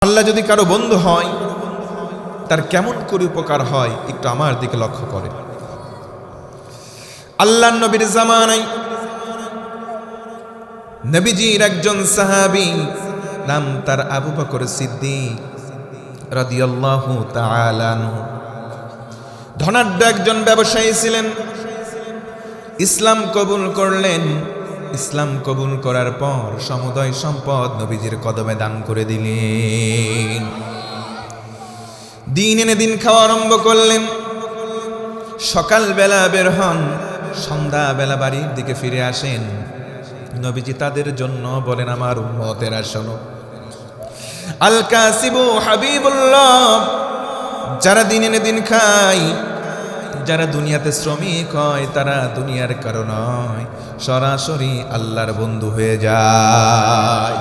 আল্লাহ যদি কারো বন্ধু হয় তার কেমন করে উপকার হয় একটু আমার দিকে লক্ষ্য করে। আল্লাহর নবীর জামানায় নবীজির একজন সাহাবী, নাম তার আবু বকর সিদ্দিক রাদিয়াল্লাহু তাআলা আনহু। ধনাঢ্য একজন ব্যবসায়ী ছিলেন। ইসলাম কবুল করলেন। ইসলাম কবুল করার পর সমুদয় সম্পদ নবীজির কদমে দান করে দিলেন। দিন এনে দিন খাওয়া আরম্ভ করলেন। সকালবেলা বের হন, সন্ধ্যাবেলা বাড়ির দিকে ফিরে আসেন। নবীজি তাদের জন্য বলেন, আমার উম্মতেরা শোনো, আল কাসিবু হাবিবুল্লাহ, যারা দিন এনে দিন খায়, যারা দুনিয়াতে শ্রমিক হয়, তারা দুনিয়ার কারণ নয়, সরাসরি আল্লাহর বন্ধু হয়ে যায়।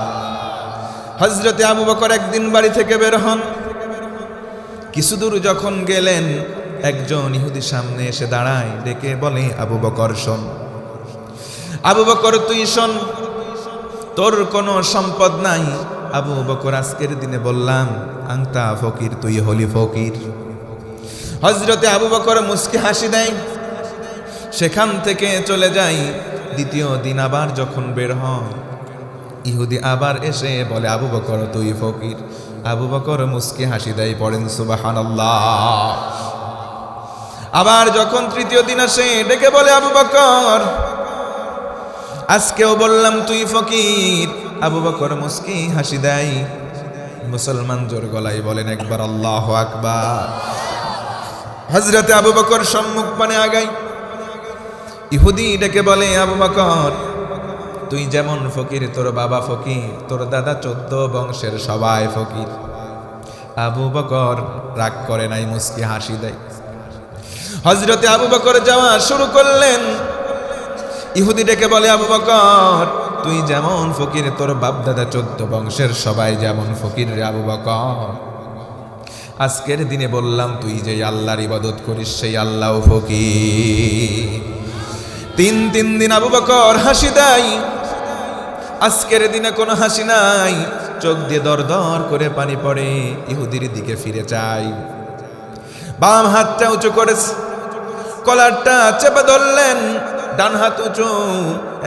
হযরতে আবু বকর একদিন বাড়ি থেকে বের হন। কিছু দূর যখন গেলেন, একজন ইহুদি সামনে এসে দাঁড়ায়, ডেকে বলে, আবু বকর শোন, আবু বকর তুই শোন, তোর কোনো সম্পদ নাই। আবু বকর আজকের দিনে বললাম, আংতা ফকির, তুই হলি ফকির। হযরতে আবু বকর মুস্কি হাসি দেয়, সেখান থেকে চলে যায়। দ্বিতীয় দিন আবার যখন বের হয়, ইহুদি আবার এসে বলে, আবু বকর তুই ফকির। আবু বকর মুস্কি হাসি দেয়, পড়েন সুবহানাল্লাহ। আবার যখন তৃতীয় দিন আসে, ডেকে বলে, আবু বকর আজকেও বললাম তুই ফকির। আবু বকর মুস্কি হাসি দেয়। মুসলমান জোর গলায় বলেন একবার আল্লাহু আকবার। হযরতে আবু বকর সম্মুখ পানে আগায়। ইহুদি ডেকে বলে, আবু বকর তুই যেমন ফকির, তোর বাবা ফকির, তোর দাদা 14 বংশের সবাই ফকির। আবু বকর রাগ করে নাই, মুস্কি হাসি দেয়। হযরতে আবু বকর যাওয়া শুরু করলেন। ইহুদি ডেকে বলে, আবু বকর তুই যেমন ফকির, তোর বাপ দাদা 14 বংশের সবাই যেমন ফকির রে আবু বকর। আজকের দিনে বললাম তুই যে আল্লাহর ইবাদত করিস, সেই আল্লাহ ফকির। তিন দিন আবু বকর হাসি দেয়। আজকের দিনে কোনো হাসি নাই, চোখ দিয়ে দর দর করে পানি পড়ে। ইহুদির দিকে ফিরে চাই, বাম হাতটা উঁচু করেছে, কলারটা চেপে ধরলেন, ডান হাত উঁচু,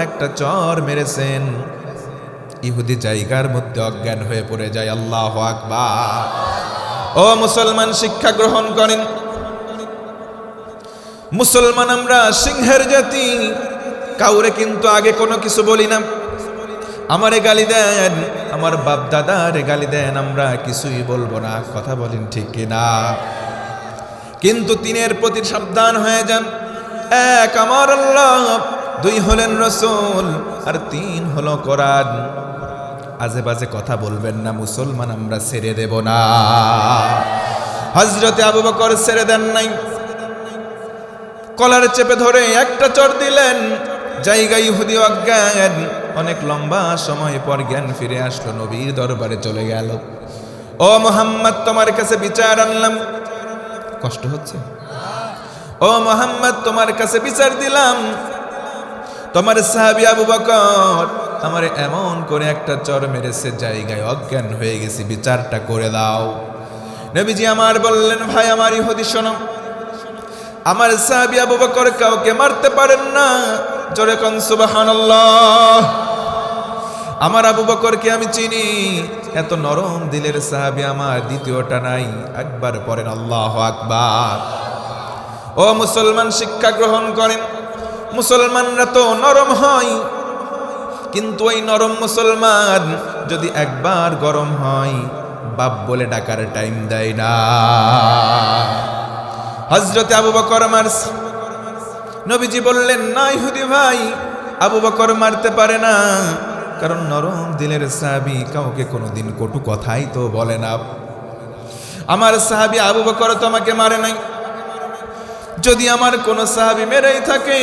একটা চর মেরেছেন। ইহুদি জায়গার মধ্যে অজ্ঞান হয়ে পড়ে যায়। আল্লাহু আকবার। ও মুসলমান, শিক্ষা গ্রহণ করেন। মুসলমান আমরা সিংহের জাতি, কাউরে কিন্তু আগে কোনো কিছু বলি না। আমারে গালি দেন, আমার বাপ দাদারে গালি দেন, আমরা কিছুই বলবো না। কথা বলেন ঠিক কিনা? কিন্তু তিনের প্রতি সাবধান হয়ে যান। এক আমার আল্লাহ, 2 হলেন রাসূল, আর 3 হলো কোরআন। আজে বাজে কথা বলবেন না, মুসলমান আমরা ছেড়ে দেব না। হযরতে আবু বকর ছেড়ে দেন নাই, কলার চেপে ধরে একটা চর দিলেন। জায়গায় ইহুদি অজ্ঞান। অনেক লম্বা সময় পর জ্ঞান ফিরে আসলো, নবীর দরবারে চলে গেল। ও মুহাম্মদ, তোমার কাছে বিচার আনলাম। কষ্ট হচ্ছে? ও মুহাম্মদ, তোমার কাছে বিচার দিলাম। তোমার সাহাবী আবু বকর আমারে এমন করে একটা চর মেরেছে, জায়গায় অজ্ঞান হয়ে গেছি, বিচারটা করে দাও। নবীজি আমার বললেন, ভাই আমার ইহুদি শোনো, আমার সাহাবী আবু বকর কাউকে মারতে পারেন না। জোরে কোন সুবহানাল্লাহ। আমার আবু বকরকে আমি চিনি, এত নরম দিলের সাহাবী আমার দ্বিতীয়টা নাই। একবার পড়েন আল্লাহু আকবার। ও মুসলমান, শিক্ষা গ্রহণ করেন। মুসলমানরা তো নরম হয়, কিন্তু ওই নরম মুসলমান যদি একবার গরম হয়, বাপ বলে ডাকার টাইম দেয় না। হযরতে আবু বকর মারছে। নবীজি বললেন, না ইহুদি ভাই, আবু বকর মারতে পারে না, কারণ নরম দিলের সাহাবী কাউকে কোনোদিন কটু কথাই তো বলে না। আমার সাহাবী আবু বকর তোমাকে মারে নাই। যদি আমার কোন সাহাবী মেরেই থাকে,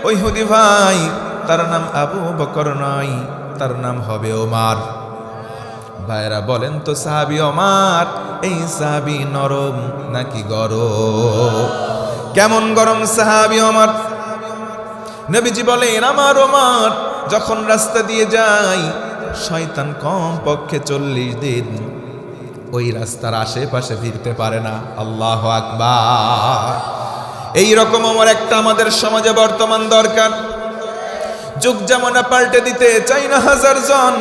ওই ইহুদি ভাই তার নাম আবু বকর নয়, তার নাম হবে ওমর। ভাইরা বলেন তো, সাহাবী ওমর, এই সাহাবী নরম নাকি গরম? কেমন গরম সাহাবী ওমর? নবীজি বলেন, আমার ওমর যখন রাস্তা দিয়ে যায়, শয়তান কম পক্ষে 40 দিন ওই রাস্তার আশেপাশে ফিরতে পারে না। আল্লাহু আকবার। এই রকম আমার একটা আমাদের সমাজে বর্তমান দরকার। যুগ জামানা পাল্টে দিতে চাই না হাজার জন,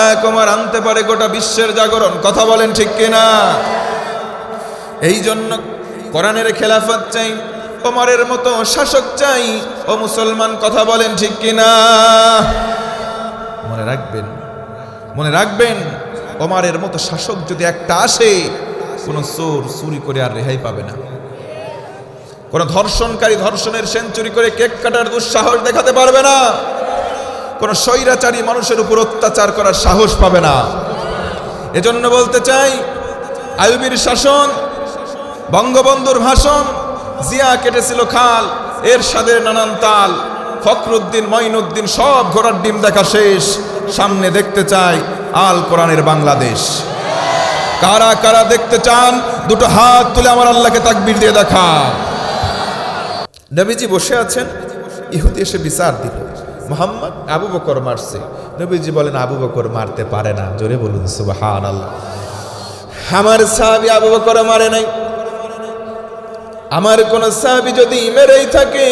এক ওমর আনতে পারে গোটা বিশ্বের জাগরণ। কথা বলেন ঠিক কিনা? এই জন্য কোরআনের খেলাফত চাই, ওমরের মতো শাসক চাই। ও মুসলমান, কথা বলেন ঠিক কিনা? মনে রাখবেন, মনে রাখবেন, ওমরের মতো শাসক যদি একটা আসে, কোন চোর চুরি করে আর রেহাই পাবে না। কোন ধর্ষণকারী ধর্ষণের সেঞ্চুরি করে কেক কাটার দুঃসাহস দেখাতে পারবে না। কোন স্বৈরাচারী মানুষের উপর অত্যাচার করার সাহস পাবে না। এজন্য বলতে চাই, আইয়ুবীর শাসন, বঙ্গবন্ধুর ভাষণ, জিয়া কেটেছিল খাল, এরশাদের নানান তাল, ফখরুদ্দিন মঈনুদ্দিন সব ঘোড়ার ডিম দেখা শেষ। সামনে দেখতে চাই আল কোরআনের বাংলাদেশ। কারা কারা দেখতে চান দুটো হাত তুলে আমার আল্লাহকে তাকবীর দিয়ে দেখা। নবীজি বসে আছেন, ইহুদি এসে বিচার দিল, মুহাম্মদ আবু বকর মারছে। নবীজি বলেন, আবু বকর মারতে পারে না। জোরে বলুন সুবহানাল্লাহ। আমার সাহাবী আবু বকর মারে নাই। আমার কোন সাহাবী যদি মেরেই থাকে,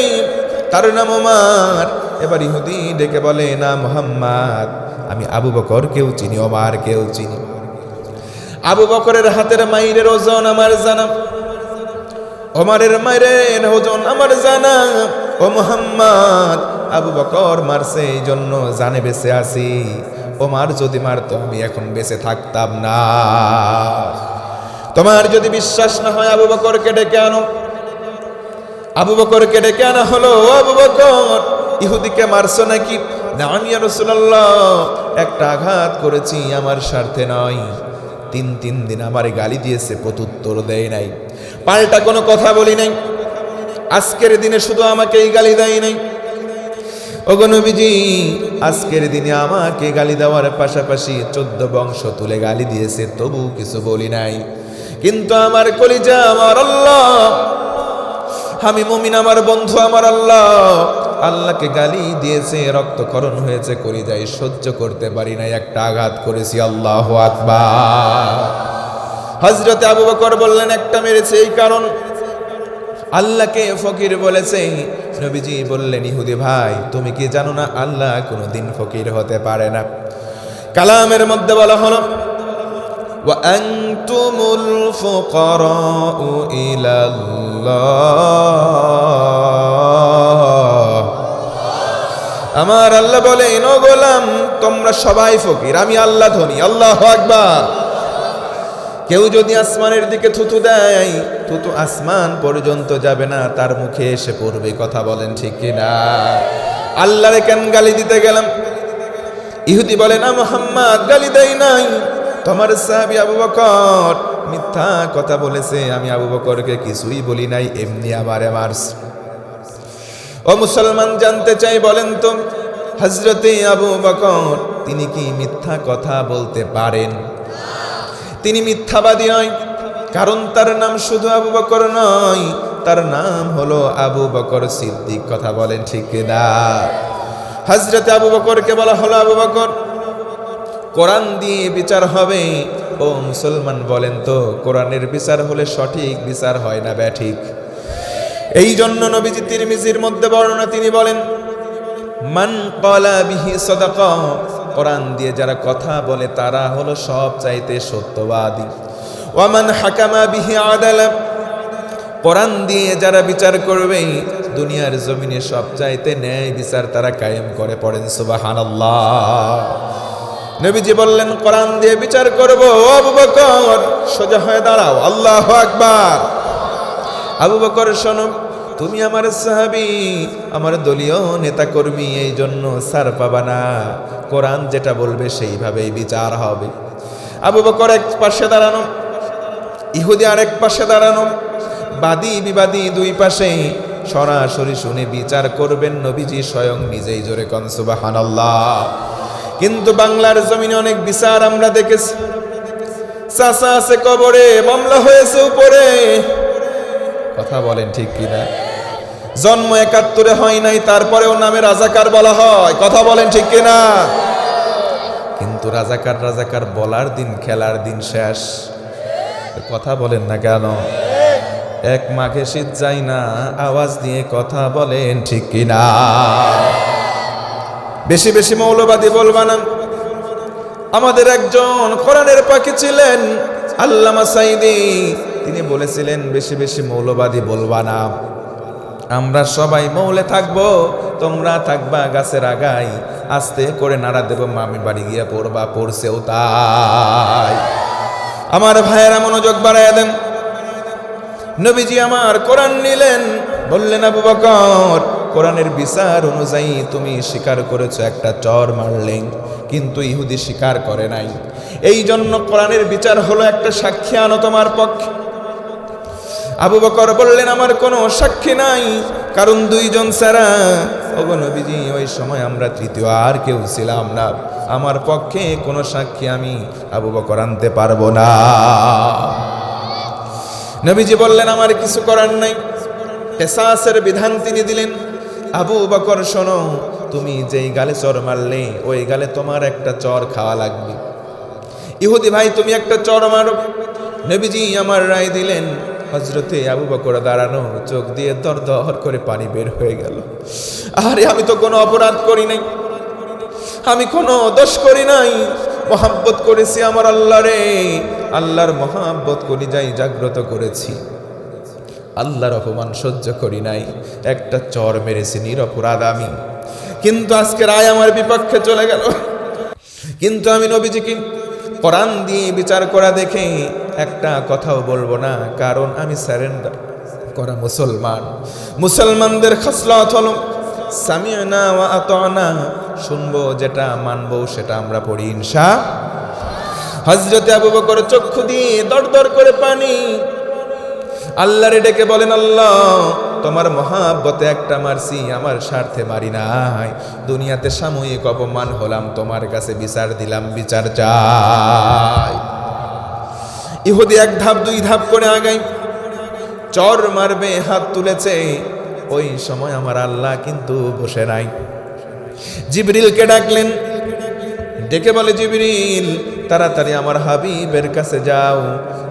তার নাম ওমর। এবার ইহুদি ডেকে বলে, না মুহাম্মদ, আমি আবু বকর কেউ চিনি, ওমর কেউ চিনি। আবু বকরের হাতের মাইরের ওজন আমার জানা, ওমরের মাইরের ওজন আমার জানা। ও মুহাম্মদ, আবু বকর মারছে, এই জন্য জানে বেঁচে আছি। ওমর যদি মারতো আমি এখন বেঁচে থাকতাম না। তোমার যদি বিশ্বাস না হয়, আবু বকরকে ডেকে আনো। আবু বকরকে ডেকে আনা হলো। আবু বকর, ইহুদিকে মারছো নাকি? না ইয়া রাসূলুল্লাহ, একটা আঘাত করেছি, আমার স্বার্থে নয়। তিন দিন আমারে গালি দিয়েছে, প্রত্যুত্তর দেয় নাই, পাল্টা কোনো কথা বলি নাই। আজকের দিনে শুধু আমাকে এই গালি দেয় নাই। ওগো নবীজি, আজকের দিনে আমাকে গালি দেওয়ার পাশাপাশি 14 বংশ তুলে গালি দিয়েছে, তবু কিছু বলি নাই। কিন্তু আমার কলিজা, আমার আল্লাহ, আমি মুমিন, আমার বন্ধু, আমার আল্লাহ, আল্লাহকে গালি দিয়েছে, রক্তক্ষরণ হয়েছে, কলিজায় সহ্য করতে পারি না, একটা আঘাত করেছি। আল্লাহু আকবার। হযরতে আবু বকর বললেন, একটা মেরেছে এই কারণ আল্লাহকে ফকির বলেছে। নবীজি বললেন, ইহুদি ভাই, তুমি কি জানো না আল্লাহ কোনোদিন ফকির হতে পারে না। কালামের মধ্যে বলা হলো, ওয়া আনতুমুল ফুকারাউ ইলাল্লাহ। আমার আল্লাহ বলেন, ও গোলাম, তোমরা সবাই ফকির, আমি আল্লাহ ধনী। আল্লাহু আকবার। কেউ যদি আসমানের দিকে থুতু দেয়, থুতু আসমান পর্যন্ত যাবে না, তার মুখে এসে পড়বে। কথা বলেন ঠিক কিনা? আল্লাহরে কেন গালি দিতে গেলাম? ইহুদি বলে, না মুহাম্মদ, গালি দেই নাই, তোমার সাহাবী আবু বকর মিথ্যা কথা বলেছে, আমি আবু বকরকে কিছুই বলি নাই, এমনি আমারে মারছে। ও মুসলমান, জানতে চাই, বলেন তো, হযরতে আবু বকর তিনি কি মিথ্যা কথা বলতে পারেন? তিনি মিথ্যাবাদী নয়, কারণ তার নাম শুধু আবু বকর নয়, তার নাম হলো আবু বকর সিদ্দিক। কথা বলেন ঠিক কিনা? হযরতে আবু বকরকে বলা হলো, আবু বকর, কোরআন দিয়ে বিচার হবে। ও মুসলমান, বলেন তো, কোরআনের বিচার হলে সঠিক বিচার হয় না ব্যাঠিক? এই জন্য নবীজি তিরমিজির মধ্যে বর্ণনা, তিনি বলেন, মান ক্বালা বিহি সাদাকা, কোরআন দিয়ে যারা কথা বলে তারা হলো সব চাইতে সত্যবাদী। ওয়া মান হাকামা বিহি আদালা, কোরআন দিয়ে যারা বিচার করবে দুনিয়ার জমিনে সব চাইতে ন্যায় বিচার তারা কায়েম করে। পড়েন সুবহানাল্লাহ। নবীজি বললেন, কোরআন দিয়ে বিচার করব। আবু বকর, সোজা হয়ে দাঁড়াও। আল্লাহু আকবার। আবু বকর, শোনো, তুমি আমার সাহাবী, আমার দলীয় নেতা কর্মী, এই জন্য ছাড় পাবা না। কোরআন যেটা বলবে সেইভাবেই বিচার হবে। আবু বকর এক পাশে দাঁড়ানো, ইহুদি আরেক পাশে দাঁড়ানো, বাদী বিবাদী দুই পাশে সরাসরি শুনে বিচার করবেন নবীজি স্বয়ং নিজেই। জোরে কোন সুবহানাল্লাহ। কিন্তু বাংলার জমিনে অনেক বিচার আমরা দেখেছি। চাচা আছে কবরে, মামলা হয়েছে উপরে। কথা বলেন ঠিক কিনা? জন্ম ৭১ হয় নাই, তারপরেও নামে রাজাকার বলা হয়। কথা বলেন ঠিক কিনা? কিন্তু রাজাকার রাজাকার বলার দিন, খেলার দিন শেষ। কথা বলেন না কেন? এক মাঘে শীত যায় না, আওয়াজ দিয়ে কথা বলেন ঠিক কিনা? বেশি বেশি মৌলবাদী বলবা না। আমাদের একজন কোরআনের পাখি ছিলেন আল্লামা সাঈদী, তিনি বলেছিলেন বেশি বেশি মৌলবাদী বলবা না। আমরা সবাই মৌলে থাকবো, তোমরা থাকবা গাছের আগায়, আস্তে করে নাড়া দেব, মামি বাড়ি গিয়ে পড়বা, পড়ছেও তাই। আমার ভাইয়েরা মনোযোগ বাড়ায় দেন। নবীজি আমার কোরআন নিলেন, বললেন আবু বকর, কোরআনের বিচার অনুযায়ী তুমি স্বীকার করেছো একটা চর মারলে, কিন্তু ইহুদি স্বীকার করে নাই। এই জন্য কোরআনের বিচার হলো একটা সাক্ষী আনো তোমার পক্ষে। আবু বকর বললেন আমার কোনো সাক্ষী নাই, কারণ দুইজন ছাড়া। ওগো নবীজি, ওই সময় আমরা তৃতীয় আর কেউ ছিলাম না, আমার পক্ষে কোনো সাক্ষী আমি আবু বকর আনতে পারবো না। নবীজি বললেন আমার কিছু করার নাই। কিসাসের বিধান তিনি দিলেন। আবু বকর শোনো, তুমি যেই গালে চর মারলে ওই গালে তোমার একটা চর খাওয়া লাগবে। ইহুদি ভাই তুমি একটা চর মারো। নবীজি আমার রায় দিলেন। হযরতে আবু বকর দাঁড়ানো, চোখ দিয়ে দর দর করে পানি বের হয়ে গেল। আরে আমি তো কোনো অপরাধ করি নাই, আমি কোনো দোষ করি নাই, মহাব্বত করেছি আমার আল্লাহরে, আল্লাহর মহাব্বত করি যাই জাগ্রত করেছি, আল্লাহর অপমান সহ্য করি নাই, একটা চর মেরেছি, নিরপরাধ আমি। কিন্তু আজকে রায় আমার বিপক্ষে চলে গেল। কিন্তু আমি নবীজিকে কোরআন দিয়ে বিচার করা দেখে একটা কথাও বলবো না, কারণ আমি সারেন্ডার করা মুসলমান। মুসলমানদের খাসলত হলো সামি'না ওয়া আতা'না, শুনবো যেটা, মানবো সেটা আমরা পড়ি ইনশাআল্লাহ। হযরতে আবু বকর চক্ষু দিয়ে দর দর করে পানি, আল্লাহরে ডেকে বলেন আল্লাহ তোমার মহাব্বতে একটা মারছি, আমার স্বার্থে মারি নাই, দুনিয়াতে সাময়িক অপমান হলাম, তোমার কাছে বিচার দিলাম, বিচার চাই। ইহুদি এক ধাপ দুই ধাপ করে আগাই, চর মারবে, হাত তুলেছে। ওই সময় আমার আল্লাহ কিন্তু বসে নাই। জিবরিলকে ডাকলেন, ডেকে বলে জিবরিল তাড়াতাড়ি আমার হাবিবের কাছে যাও,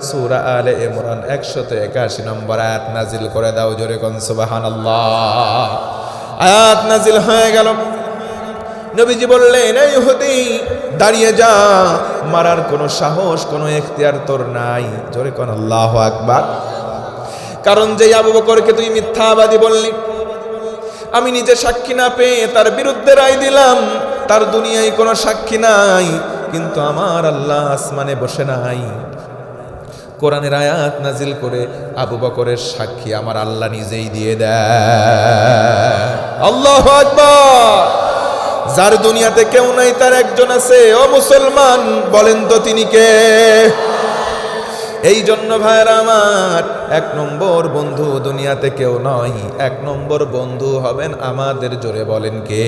সূরা আলে ইমরান 181 নম্বর আয়াত নাজিল করে দাও। জোরে কোন সুবহানাল্লাহ। আয়াত নাজিল হয়ে গেল। নবীজি বললেন এই ইহুদি দাঁড়িয়ে যা, মারার কোনো সাহস কোনো এখতিয়ার তোর নাই। জোরে কোন আল্লাহু আকবার। কারণ যে আবু বকরকে তুই মিথ্যাবাদী বললি, আমি নিজে সাক্ষী না পেয়ে তার বিরুদ্ধে রায় দিলাম, তার দুনিয়ায় কোনো সাক্ষী নাই, কিন্তু আমার আল্লাহ আসমানে বসে নাই, কোরআনের আয়াত নাজিল করে আবু বকরের সাক্ষী আমার আল্লাহ নিজেই দিয়ে দেয়। আল্লাহু আকবার। যার দুনিয়াতে কেউ নাই তার একজন আছে। ও মুসলমান, বলেন তো তিনি কে? এই জন্য ভাইরা আমার, এক নম্বর বন্ধু দুনিয়াতে কেউ নয়, এক নম্বর বন্ধু হবেন আমাদের। জোরে বলেন কে?